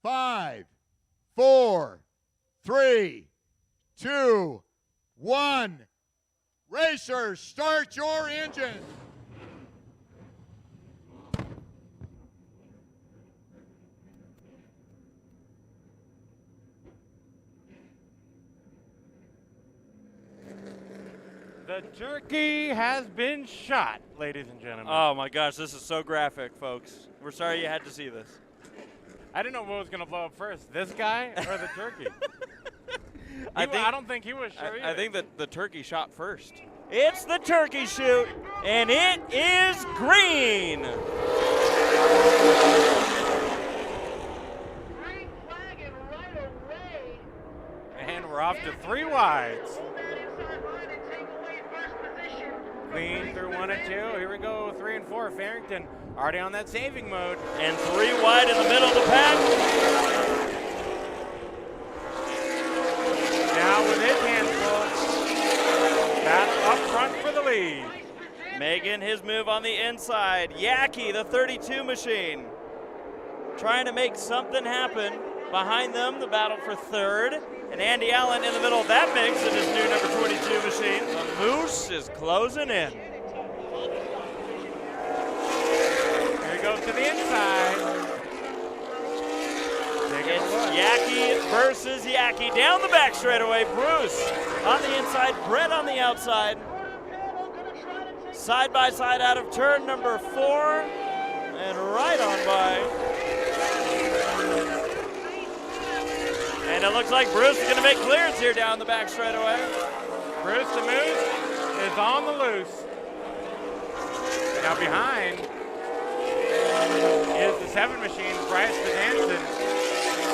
5, 4, 3, 2, 1. Racers, start your engine. The turkey has been shot, ladies and gentlemen. Oh my gosh, this is so graphic, folks. We're sorry you had to see this. I didn't know what was going to blow up first, this guy or the turkey. I don't think he was sure either. I think that the turkey shot first. It's the turkey shoot, and it is green. And we're off to 3 wides. Clean through 1 and 2. Here we go, 3 and 4. Farrington already on that saving mode. And 3 wide in the middle of the pack. Now with his hands full, battle up front for the lead. Making his move on the inside. Yaki, the 32 machine, trying to make something happen. Behind them, the battle for third. And Andy Allen in the middle of that mix in his new number 22 machine. The Moose is closing in. Here he goes to the inside. It's Yaki versus Yaki. Down the back straightaway. Bruce on the inside, Brett on the outside. Side by side out of turn number 4. And right on by. And it looks like Bruce is going to make clearance here down the back straightaway. Bruce the Moose is on the loose. Now behind is the 7 machine, Bryce Bedanson.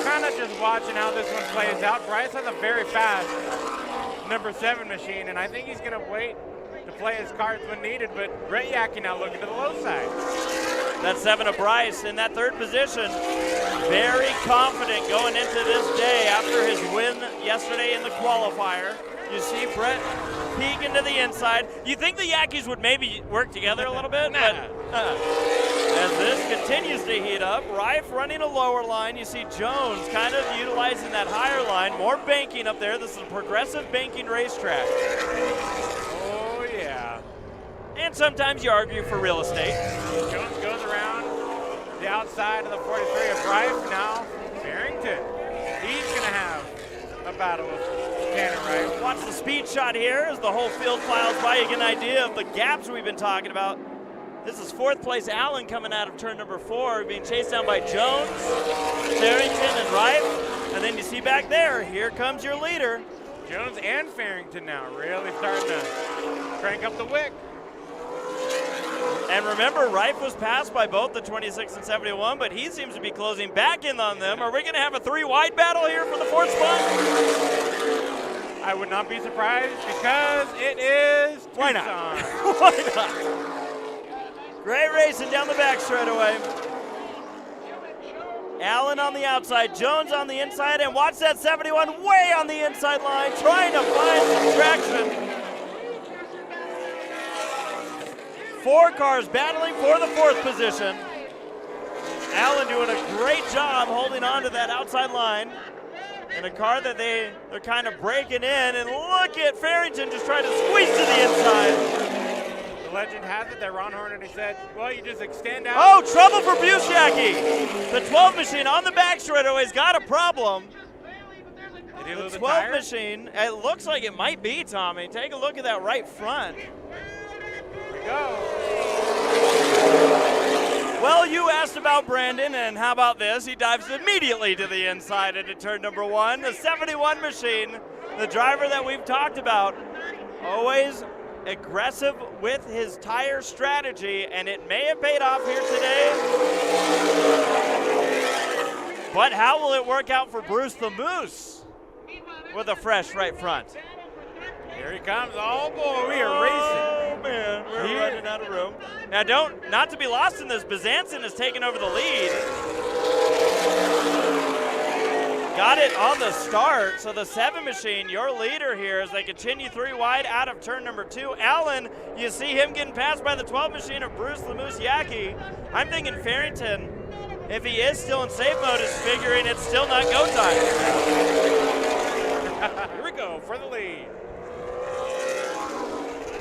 Kind of just watching how this one plays out. Bryce has a very fast number 7 machine, and I think he's going to wait to play his cards when needed, but Brett Yaki now looking to the low side. That 7 of Bryce in that 3rd position. Very confident going into this day after his win yesterday in the qualifier. You see Brett peeking to the inside. You think the Yankees would maybe work together a little bit? But as this continues to heat up, Rife running a lower line. You see Jones kind of utilizing that higher line. More banking up there. This is a progressive banking racetrack. Oh, yeah. And sometimes you argue for real estate. Jones goes around the outside of the 43 of Rife. Now Farrington. He's going to have a battle with Tanner Rife. Watch the speed shot here as the whole field files by. You get an idea of the gaps we've been talking about. This is 4th place Allen coming out of turn number 4, being chased down by Jones, Farrington, and Rife. And then you see back there, here comes your leader. Jones and Farrington now really starting to crank up the wick. And remember, Rife was passed by both the 26 and 71, but he seems to be closing back in on them. Are we going to have a 3-wide battle here for the 4th spot? I would not be surprised because it is Tucson. Why not? Why not? Great racing down the back straightaway. Allen on the outside, Jones on the inside, and watch that 71 way on the inside line, trying to find some traction. 4 cars battling for the 4th position. Allen doing a great job holding on to that outside line. In a car that they're kind of breaking in, and look at Farrington just trying to squeeze to the inside. The legend has it that Ron Hornaday said, well, you just extend out. Oh, trouble for Busciacki. The 12 machine on the back straightaway's got a problem. Did he lose The the 12 tire? machine, it looks like it might be, Tommy. Take a look at that right front. Go. Well, you asked about Brandon, and how about this? He dives immediately to the inside into turn number 1. The 71 machine, the driver that we've talked about, always aggressive with his tire strategy, and it may have paid off here today. But how will it work out for Bruce the Moose with a fresh right front? Here he comes. Oh, boy, we are racing. Oh, man, we're running out of room. Now, not to be lost in this, Bedanson has taken over the lead. Got it on the start, so the 7 machine, your leader here as they continue 3 wide out of turn number 2. Allen, you see him getting passed by the 12 machine of Bruce the Moose Yaki. I'm thinking Farrington if he is still in safe mode, is figuring it's still not go time. Here we go for the lead.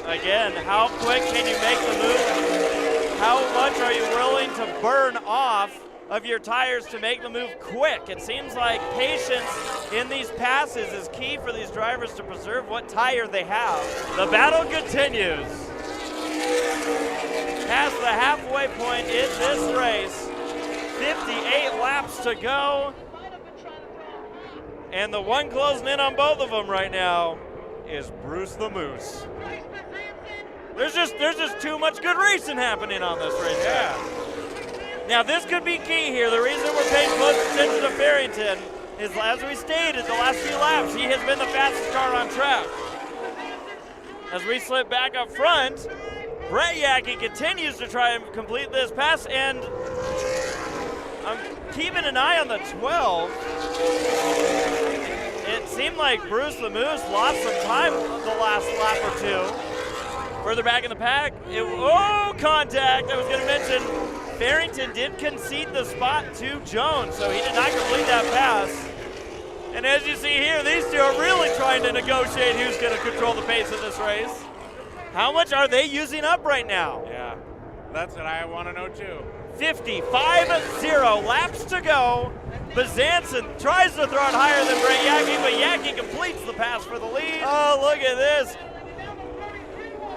Again, how quick can you make the move? How much are you willing to burn off of your tires to make the move quick? It seems like patience in these passes is key for these drivers to preserve what tire they have. The battle continues. Past the halfway point in this race, 58 laps to go. And the one closing in on both of them right now is Bruce the Moose. There's just too much good racing happening on this race. Yeah. Now this could be key here. The reason we're paying close attention to Farrington is, as we stated, the last few laps, he has been the fastest car on track. As we slip back up front, Brett Yackey continues to try and complete this pass, and I'm keeping an eye on the 12. It seemed like Bruce the Moose lost some time the last lap or two. Further back in the pack, contact. I was going to mention Farrington did concede the spot to Jones, so he did not complete that pass. And as you see here, these two are really trying to negotiate who's going to control the pace of this race. How much are they using up right now? Yeah, that's what I want to know too. 55-0 laps to go. Bazanson tries to throw it higher than Brett Yackey, but Yackey completes the pass for the lead. Oh, look at this.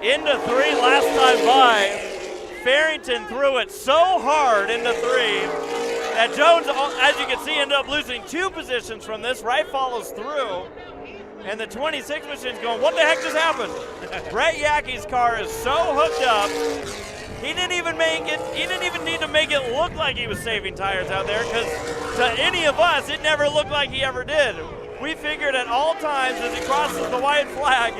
Into 3 last time by. Farrington threw it so hard into 3 that Jones, as you can see, ended up losing 2 positions from this. Wright follows through, and the 26 machine's going, what the heck just happened? Brett Yackey's car is so hooked up, he didn't even need to make it look like he was saving tires out there, because to any of us, it never looked like he ever did. We figured at all times as he crosses the white flag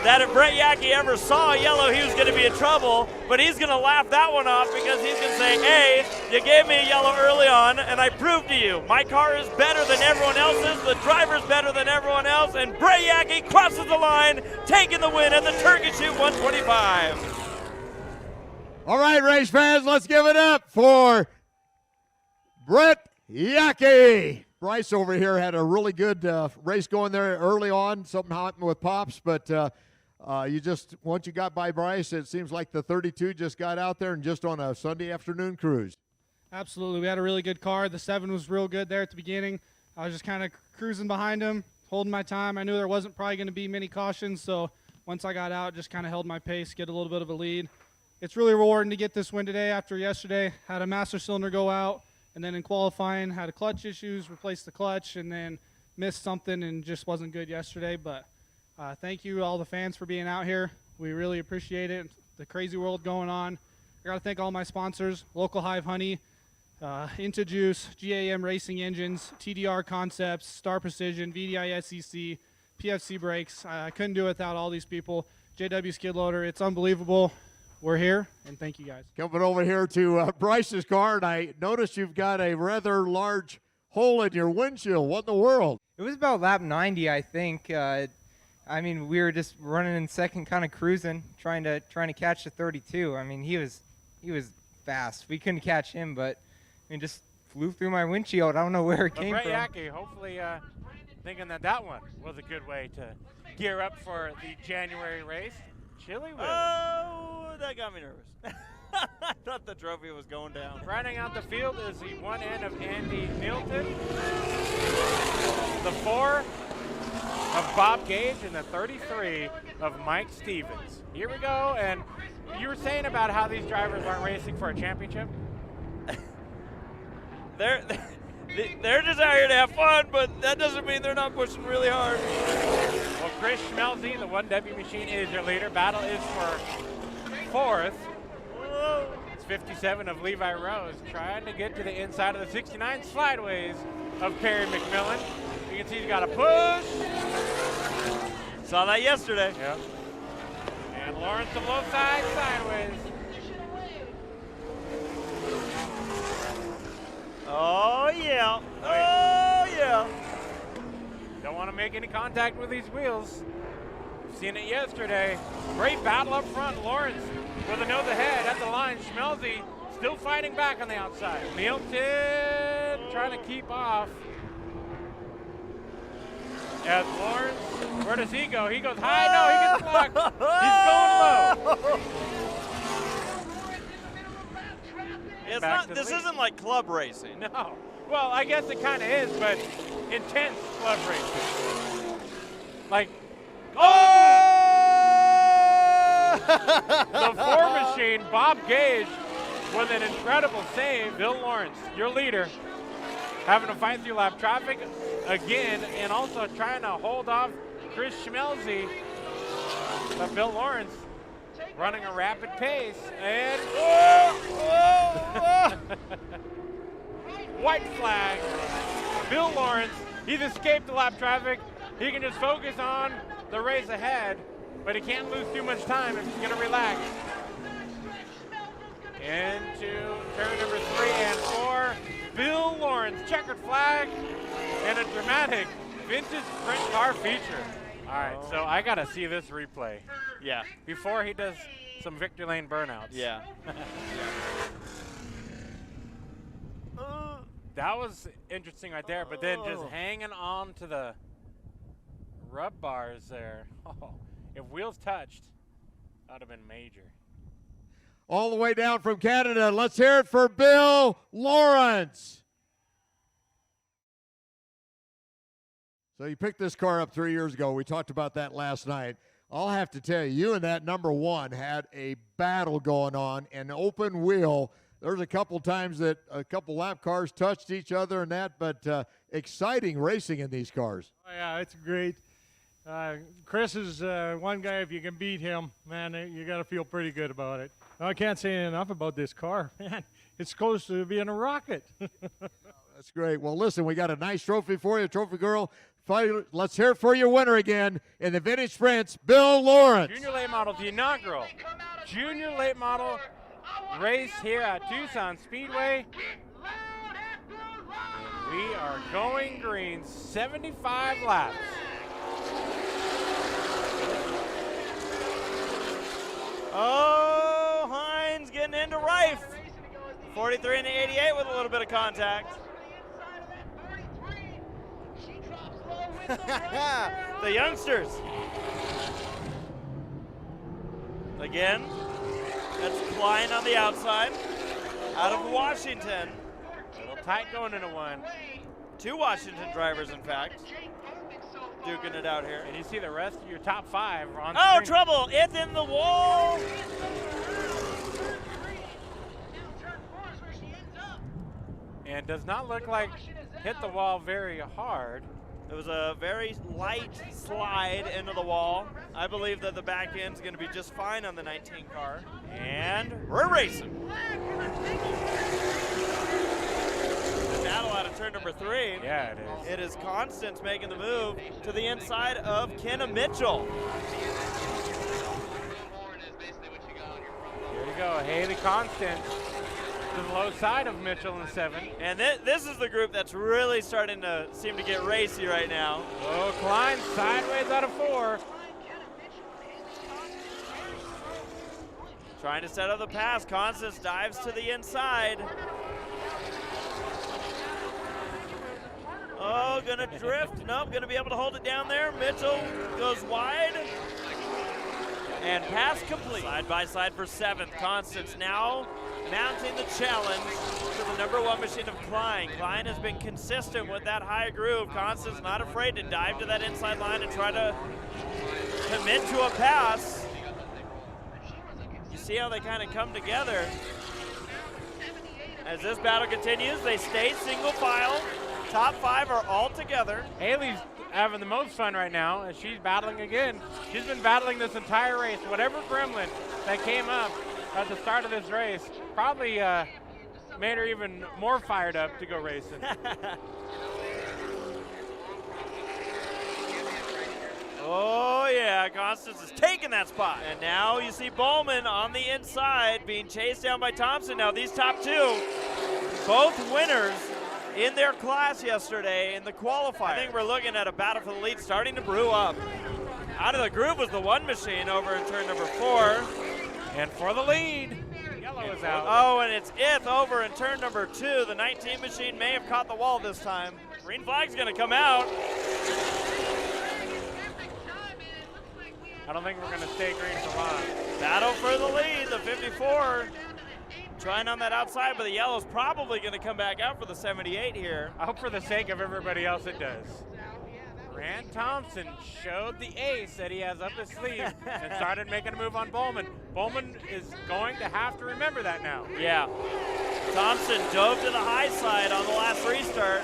that if Brett Yackey ever saw yellow, he was going to be in trouble, but he's going to laugh that one off because he's going to say, hey, you gave me a yellow early on, and I proved to you, my car is better than everyone else's, the driver's better than everyone else, and Brett Yackey crosses the line, taking the win at the Turkey Shoot 125. All right, race fans, let's give it up for Brett Yackey. Bryce over here had a really good race going there early on. Something happened with Pops, but once you got by Bryce, it seems like the 32 just got out there and just on a Sunday afternoon cruise. Absolutely. We had a really good car. The 7 was real good there at the beginning. I was just kind of cruising behind him, holding my time. I knew there wasn't probably going to be many cautions, so once I got out, just kind of held my pace, get a little bit of a lead. It's really rewarding to get this win today after yesterday. Had a master cylinder go out, and then in qualifying, had a clutch issues, replaced the clutch, and then missed something and just wasn't good yesterday. But thank you all the fans for being out here. We really appreciate it. The crazy world going on. I got to thank all my sponsors, Local Hive Honey, Into Juice, GAM Racing Engines, TDR Concepts, Star Precision, VDI SEC, PFC Brakes. I couldn't do it without all these people. JW Skid Loader, it's unbelievable. We're here, and thank you guys. Coming over here to Bryce's car, and I noticed you've got a rather large hole in your windshield. What in the world? It was about lap 90, I think. I mean, we were just running in second, kind of cruising, trying to catch the 32. I mean, he was fast. We couldn't catch him, but I mean, just flew through my windshield. I don't know where it came Brett from. Yackey, hopefully thinking that one was a good way to gear up for the January race. Chili Will. Oh, that got me nervous. I thought the trophy was going down. Rounding out the field is the 1N of Andy Milton, the 4 of Bob Gage, and the 33 of Mike Stevens. Here we go, and you were saying about how these drivers aren't racing for a championship? They're just out here to have fun, but that doesn't mean they're not pushing really hard. Well, Chris Schmelze, the 1W machine, is your leader. Battle is for 4th. It's 57 of Levi Rose, trying to get to the inside of the 69 slideways of Perry McMillan. You can see he's got a push. Saw that yesterday. Yep. And Lawrence to low side, sideways. Oh, yeah. Oh, yeah. Don't want to make any contact with these wheels. We've seen it yesterday. Great battle up front. Lawrence with a nose ahead at the line. Schmelze still fighting back on the outside. Milton trying to keep off. As Lawrence, where does he go? He goes high, no, he gets blocked. He's going low. It's Back not. to This the lead. isn't like club racing. No. Well, I guess it kind of is, but intense club racing. Like, the 4 machine, Bob Gage, with an incredible save. Bill Lawrence, your leader, having to fight through lap traffic again, and also trying to hold off Chris Schmelze. But Bill Lawrence running a rapid pace, and white flag. Bill Lawrence, he's escaped the lap traffic. He can just focus on the race ahead, but he can't lose too much time if he's going to relax. Into turn number 3 and 4. Bill Lawrence, checkered flag, and a dramatic vintage sprint car feature. All right, so I got to see this replay. Yeah. Before he does some victory lane burnouts. Yeah. That was interesting right there, but then just hanging on to the rub bars there. Oh, if wheels touched, that would have been major. All the way down from Canada, let's hear it for Bill Lawrence. So you picked this car up 3 years ago. We talked about that last night. I'll have to tell you, you and that number 1 had a battle going on, an open wheel. There's a couple times that a couple lap cars touched each other and that, but exciting racing in these cars. Oh, yeah, it's great. Chris is one guy, if you can beat him, man, you got to feel pretty good about it. I can't say enough about this car, man. It's close to being a rocket. That's great. Well, listen, we got a nice trophy for you, Trophy Girl. Let's hear it for your winner again in the Vintage Sprints, Bill Lawrence. Junior late model, the inaugural junior late model race here at Tucson Speedway. And we are going green, 75 laps. Oh, Hines getting into Rife. 43 and the 88 with a little bit of contact. The youngsters. Again, that's Klein on the outside. Out of Washington. A little tight going into one. 2 Washington drivers, in fact, duking it out here. And you see the rest of your top 5 on Oh, screen. trouble. It's in the wall. And does not look like hit the wall very hard. It was a very light slide into the wall. I believe that the back end's going to be just fine on the 19 car. And we're racing. The battle out of turn number 3. Yeah, it is. It is Constance making the move to the inside of Kenna Mitchell. Here you go, Haley Constant to the low side of Mitchell in 7. And this is the group that's really starting to seem to get racy right now. Oh, Klein sideways out of 4. Trying to set up the pass. Constance dives to the inside. Oh, gonna drift. Nope, gonna be able to hold it down there. Mitchell goes wide. And pass complete. Side by side for 7th. Constance now mounting the challenge to the number 1 machine of Klein. Klein has been consistent with that high groove. Constance not afraid to dive to that inside line and try to commit to a pass. You see how they kind of come together. As this battle continues, they stay single file. Top 5 are all together. Haley's having the most fun right now as she's battling again. She's been battling this entire race. Whatever gremlin that came up at the start of this race probably made her even more fired up to go racing. Oh yeah, Constance is taking that spot. And now you see Bowman on the inside being chased down by Thompson. Now these top 2, both winners in their class yesterday in the qualifier. I think we're looking at a battle for the lead starting to brew up. Out of the groove was the 1 machine over in turn number 4. And for the lead, yellow yellow is out. Oh, and it's Ith over in turn number 2. The 19 machine may have caught the wall this time. Green flag's gonna come out. I don't think we're gonna stay green for long. Battle for the lead, the 54. Trying on that outside, but the yellow's probably gonna come back out for the 78 here. I hope for the sake of everybody else it does. Grant Thompson showed the ace that he has up his sleeve and started making a move on Bowman. Bowman is going to have to remember that now. Yeah. Thompson dove to the high side on the last restart.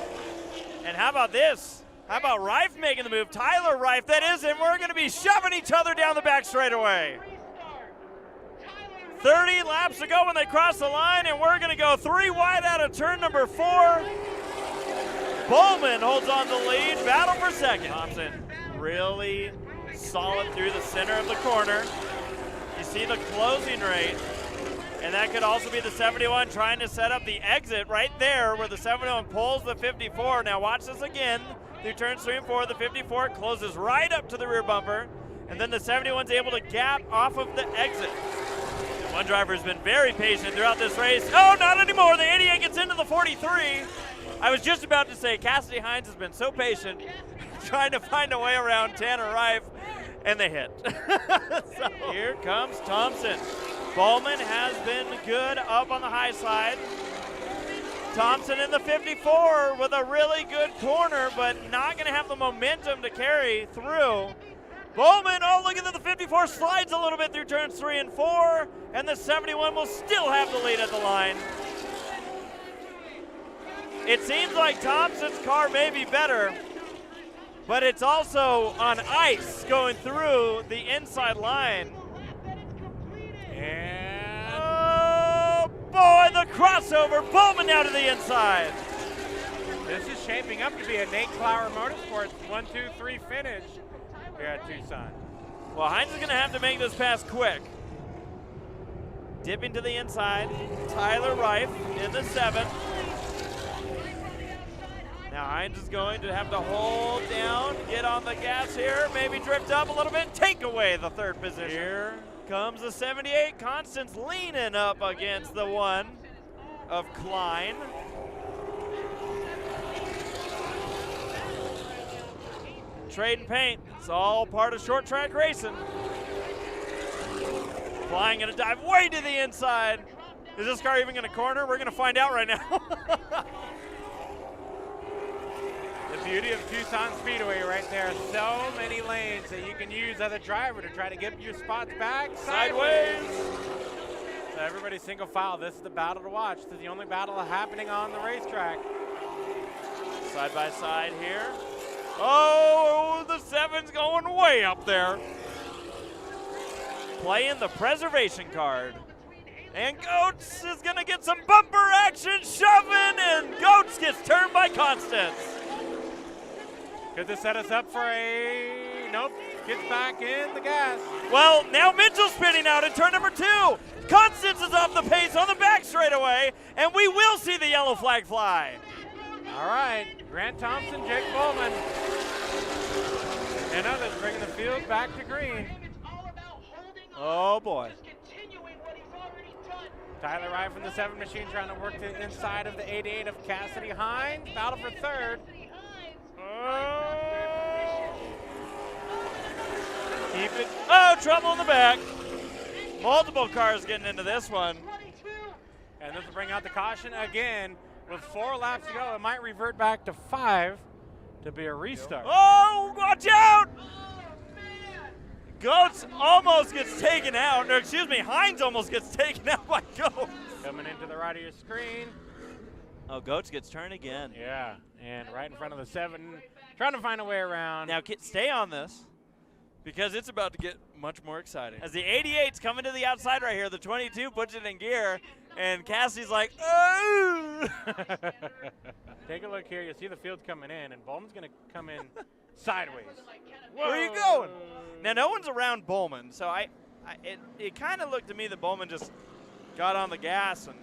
And how about this? How about Reif making the move? Tyler Reif, that is, and we're going to be shoving each other down the back straightaway. 30 laps to go when they cross the line, and we're going to go 3 wide out of turn number 4. Bowman holds on the lead, battle for second. Thompson really solid through the center of the corner. You see the closing rate, and that could also be the 71 trying to set up the exit right there where the 71 pulls the 54. Now watch this again. Through turns 3 and 4, the 54 closes right up to the rear bumper, and then the 71's able to gap off of the exit. One driver has been very patient throughout this race. Oh, not anymore. The 88 gets into the 43. I was just about to say Cassidy Hines has been so patient trying to find a way around Tanner Reif, and they hit. So here comes Thompson. Bowman has been good up on the high side. Thompson in the 54 with a really good corner, but not going to have the momentum to carry through. Bowman, oh, look at that, the 54 slides a little bit through turns 3 and 4, and the 71 will still have the lead at the line. It seems like Thompson's car may be better, but it's also on ice going through the inside line. And oh boy, the crossover, Bowman now to the inside. this is shaping up to be a Nate Clower Motorsports 1-2-3 finish here at Tucson. Well, Hines is going to have to make this pass quick. Dipping to the inside, Tyler Reif in the 7. Now Hines is going to have to hold down, get on the gas here, maybe drift up a little bit, take away the 3rd position. Here comes the 78. Constance leaning up against the 1 of Klein. Trade and paint, it's all part of short track racing. Flying gonna dive way to the inside. Is this car even gonna corner? We're gonna find out right now. The beauty of Tucson Speedway right there. So many lanes that you can use as a driver to try to get your spots back sideways. So everybody single file. This is the battle to watch. This is the only battle happening on the racetrack. Side by side here. Oh, the 7's going way up there. Playing the preservation card. And Goats is gonna get some bumper action, shoving, and Goats gets turned by Constance. Could this set us up for a, nope, gets back in the gas. Well, now Mitchell's spinning out in turn number 2. Constance is off the pace on the back straightaway, and we will see the yellow flag fly. All right, Grant Thompson, Jake Bowman, and others bringing the field back to green. Oh boy. Tyler Reif from the 7 machine trying to work to the inside of the 88 of Cassidy Hines. Battle for 3rd. Oh. Keep it. Oh, trouble in the back. Multiple cars getting into this one. And this will bring out the caution again. With 4 laps to go, it might revert back to 5 to be a restart. Oh, watch out! Goats almost gets taken out. No, excuse me, Hines almost gets taken out by Goats. Coming into the right of your screen. Oh, Goats gets turned again. Yeah, and right in front of the 7, trying to find a way around. Now, stay on this because it's about to get much more exciting. As the 88's coming to the outside right here, the 22 puts it in gear, and Cassie's like, oh! Take a look here. You'll see the field's coming in, and Bowman's going to come in sideways. Where are you going? Now, no one's around Bowman, so it kind of looked to me that Bowman just got on the gas and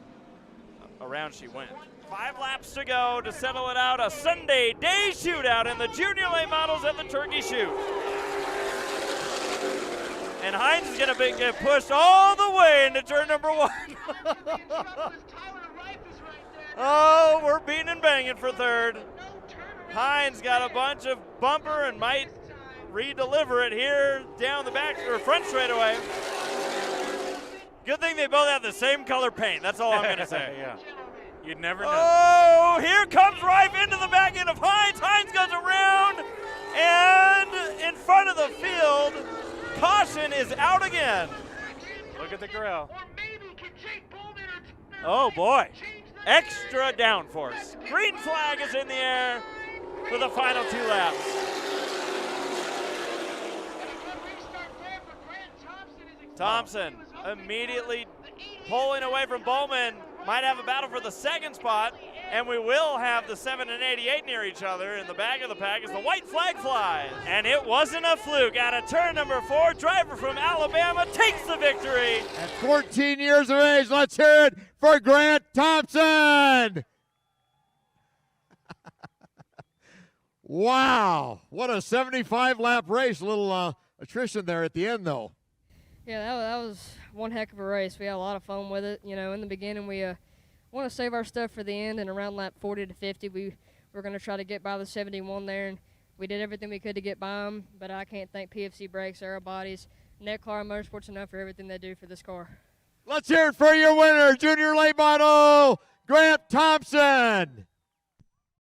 around she went. 5 laps to go to settle it out. A Sunday day shootout in the Junior late models at the Turkey Shoot. And Hines is going to get pushed all the way into turn number 1. Oh, we're beating and banging for third. Hines got a bunch of bumper and might re-deliver it here down the back or front straightaway. Good thing they both have the same color paint. That's all I'm going to say. Yeah. You'd never know. Oh, here comes Rife into the back end of Hines. Hines goes around and in front of the field. Caution is out again. Look at the grill. Oh boy, extra downforce. Green flag is in the air for the final 2 laps. Thompson immediately pulling away from Bowman. Might have a battle for the second spot, and we will have the 7 and 88 near each other. In the back of the pack as the white flag flies. And it wasn't a fluke. Out of turn number 4, driver from Alabama takes the victory. At 14 years of age, let's hear it for Grant Thompson. Wow, what a 75-lap race. A little attrition there at the end, though. Yeah, that was one heck of a race. We had a lot of fun with it. You know, in the beginning, we want to save our stuff for the end, and around lap 40 to 50, we were going to try to get by the 71 there, and we did everything we could to get by them, but I can't thank PFC Brakes, Aero Bodies, Netcar Motorsports enough for everything they do for this car. Let's hear it for your winner, junior late model, Grant Thompson.